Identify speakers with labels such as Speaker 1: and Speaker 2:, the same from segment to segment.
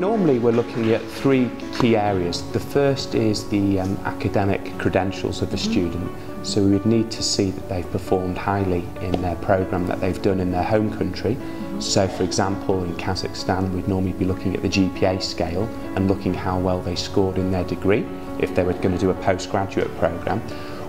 Speaker 1: Normally we're looking at three key areas. The first is the academic credentials of the student. So we would need to see that they've performed highly in their programme that they've done in their home country. So for example, in Kazakhstan we'd normally be looking at the GPA scale and looking how well they scored in their degree if they were going to do a postgraduate programme.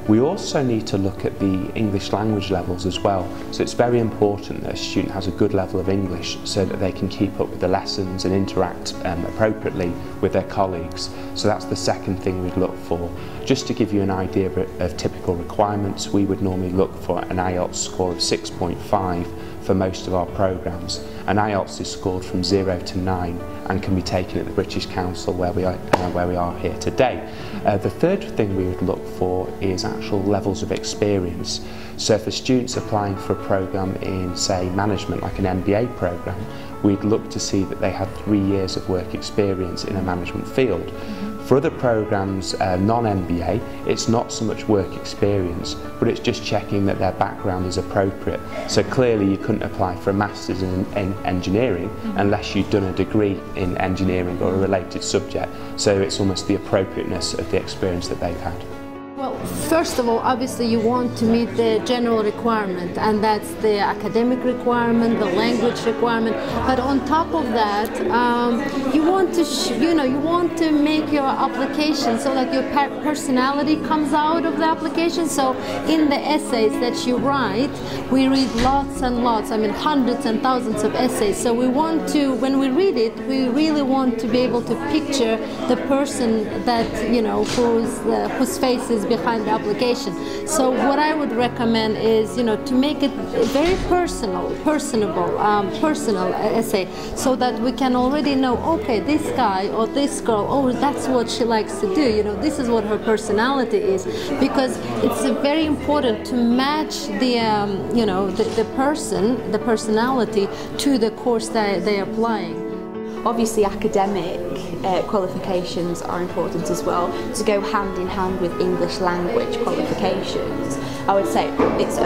Speaker 1: We also need to look at the English language levels as well. So it's very important that a student has a good level of English so that they can keep up with the lessons and interact appropriately with their colleagues. So that's the second thing we'd look for. Just to give you an idea of typical requirements, we would normally look for an IELTS score of 6.5 for most of our programmes. An IELTS is scored from 0 to 9 and can be taken at the British Council where we are here today. The third thing we would look for is actual levels of experience. So for students applying for a programme in, say, management, like an MBA programme, we'd look to see that they had 3 years of work experience in a management field. For other programmes, non-MBA, it's not so much work experience, but it's just checking that their background is appropriate. So clearly you couldn't apply for a Masters in Engineering unless you'd done a degree in engineering or a related subject. So it's almost the appropriateness of the experience that they've had.
Speaker 2: Well, first of all, obviously you want to meet the general requirement, and that's the academic requirement, the language requirement. But on top of that, you want to make your application so that your personality comes out of the application. So in the essays that you write, we read lots and lots, I mean hundreds and thousands of essays. So we want to, when we read it, we really want to be able to picture the person that, whose face is behind the application. So what I would recommend is, to make it a very personal essay, so that we can already know, okay, this guy or this girl, oh, that's what she likes to do. This is what her personality is, because it's very important to match the personality to the course that they're applying.
Speaker 3: Obviously academic qualifications are important as well, to go hand in hand with English language qualifications. I would say it's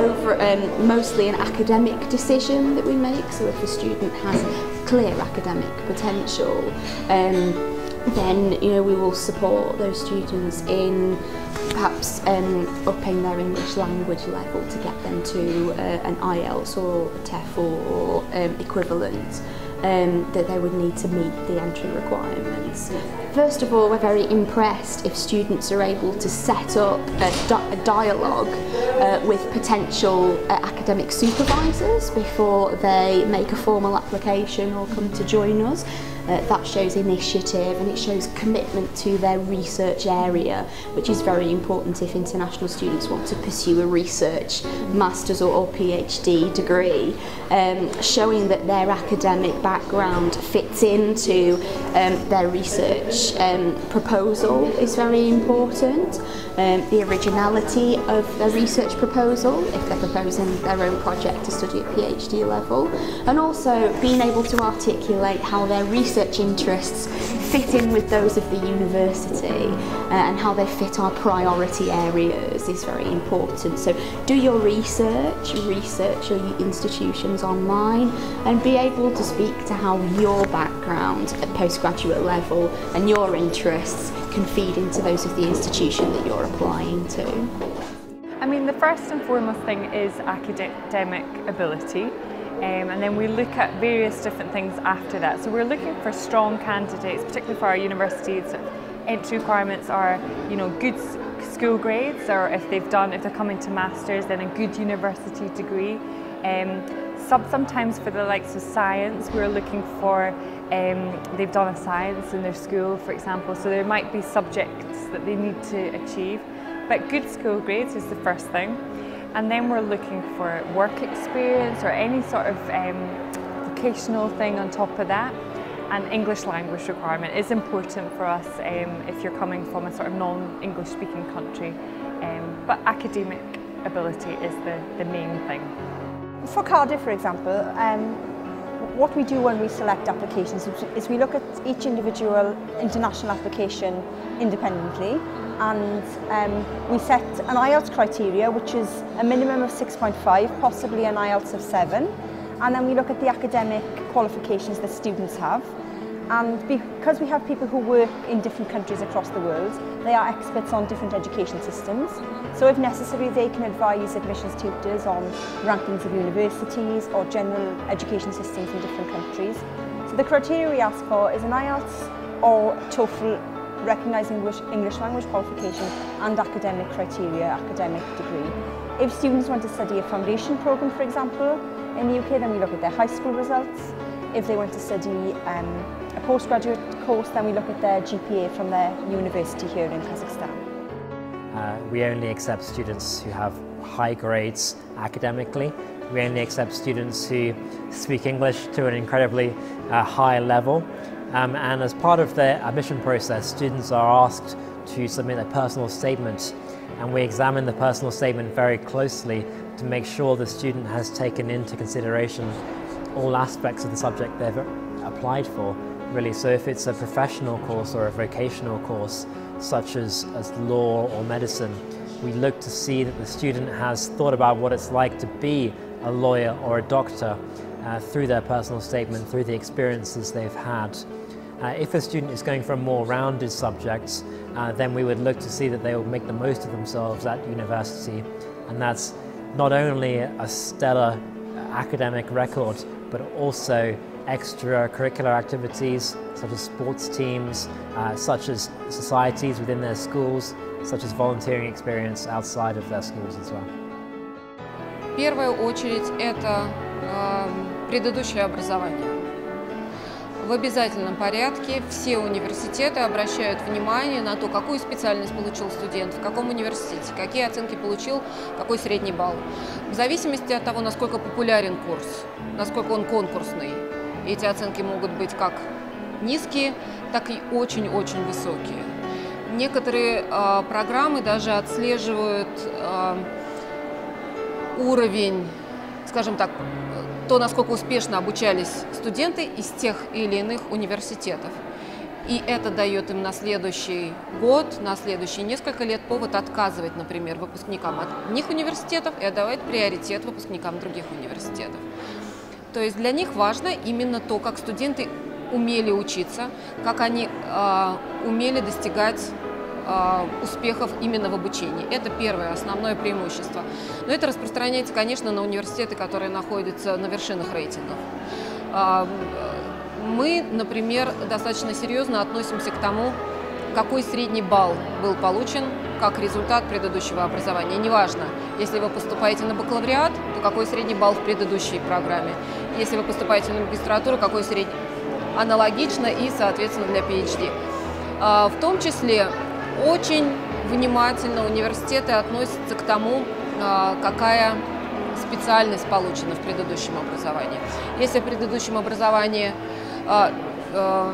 Speaker 3: mostly an academic decision that we make, so if a student has clear academic potential, then we will support those students in perhaps upping their English language level to get them to an IELTS or a TEFL or equivalent. That they would need to meet the entry requirements. First of all, we're very impressed if students are able to set up a dialogue with potential academic supervisors before they make a formal application or come to join us. That shows initiative and it shows commitment to their research area, which is very important if international students want to pursue a research master's or PhD degree. Showing that their academic background fits into their research proposal is very important. The originality of their research proposal, if they're proposing their own project to study at PhD level, and also being able to articulate how their research interests fit in with those of the university and how they fit our priority areas is very important. So do your research your institutions online, and be able to speak to how your background at postgraduate level and your interests can feed into those of the institution that you're applying to.
Speaker 4: I mean, the first and foremost thing is academic ability. And then we look at various different things after that. So we're looking for strong candidates, particularly for our universities. Entry requirements are, good school grades, or if they're coming to masters, then a good university degree. Sometimes for the likes of science, we're looking for they've done a science in their school, for example. So there might be subjects that they need to achieve, but good school grades is the first thing. And then we're looking for work experience or any sort of vocational thing on top of that. And English language requirement is important for us if you're coming from a sort of non-English speaking country. But academic ability is the main thing.
Speaker 5: For Cardiff, for example, what we do when we select applications is we look at each individual international application independently, and we set an IELTS criteria, which is a minimum of 6.5, possibly an IELTS of 7, and then we look at the academic qualifications that students have. And because we have people who work in different countries across the world, they are experts on different education systems. So if necessary, they can advise admissions tutors on rankings of universities or general education systems in different countries. So the criteria we ask for is an IELTS or TOEFL recognised English language qualification and academic criteria, academic degree. If students want to study a foundation programme, for example, in the UK, then we look at their high school results. If they want to study a postgraduate course, then we look at their GPA from their university here in Kazakhstan.
Speaker 6: We only accept students who have high grades academically. We only accept students who speak English to an incredibly high level. And as part of the admission process, students are asked to submit a personal statement, and we examine the personal statement very closely to make sure the student has taken into consideration all aspects of the subject they've applied for, really. So if it's a professional course or a vocational course, such as law or medicine, we look to see that the student has thought about what it's like to be a lawyer or a doctor through their personal statement, through the experiences they've had. If a student is going for a more rounded subject, then we would look to see that they will make the most of themselves at university, and that's not only a stellar academic record, but also extracurricular activities such as sports teams, such as societies within their schools, such as volunteering experience outside of their schools as well.
Speaker 7: В первую очередь это предыдущее образование. В обязательном порядке все университеты обращают внимание на то, какую специальность получил студент, в каком университете, какие оценки получил, какой средний балл. В зависимости от того, насколько популярен курс, насколько он конкурсный, эти оценки могут быть как низкие, так и очень-очень высокие. Некоторые программы даже отслеживают уровень, скажем так, то, насколько успешно обучались студенты из тех или иных университетов. И это дает им на следующий год, на следующие несколько лет повод отказывать, например, выпускникам одних университетов и отдавать приоритет выпускникам других университетов. То есть для них важно именно то, как студенты умели учиться, как они умели достигать успехов именно в обучении. Это первое, основное преимущество. Но это распространяется, конечно, на университеты, которые находятся на вершинах рейтингов. Мы, например, достаточно серьезно относимся к тому, какой средний балл был получен как результат предыдущего образования. Неважно, если вы поступаете на бакалавриат, то какой средний балл в предыдущей программе. Если вы поступаете на магистратуру, какой средний. Аналогично и, соответственно, для PhD. В том числе очень внимательно университеты относятся к тому, какая специальность получена в предыдущем образовании. Если в предыдущем образовании,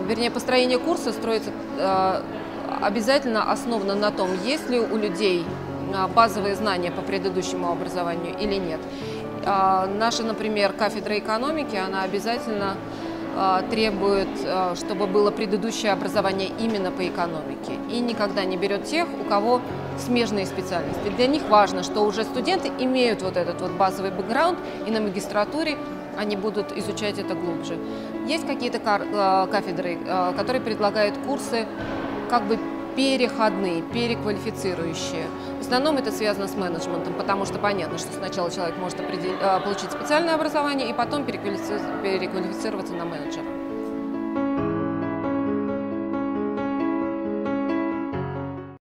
Speaker 7: вернее, построение курса строится обязательно основано на том, есть ли у людей базовые знания по предыдущему образованию или нет. Наша, например, кафедра экономики, она обязательно требует, чтобы было предыдущее образование именно по экономике, и никогда не берет тех, у кого смежные специальности. Для них важно, что уже студенты имеют вот этот вот базовый бэкграунд, и на магистратуре они будут изучать это глубже. Есть какие-то кафедры, которые предлагают курсы как бы переходные, переквалифицирующие. В основном это связано с менеджментом, потому что понятно, что сначала человек может получить специальное образование и потом переквалифицироваться на менеджера.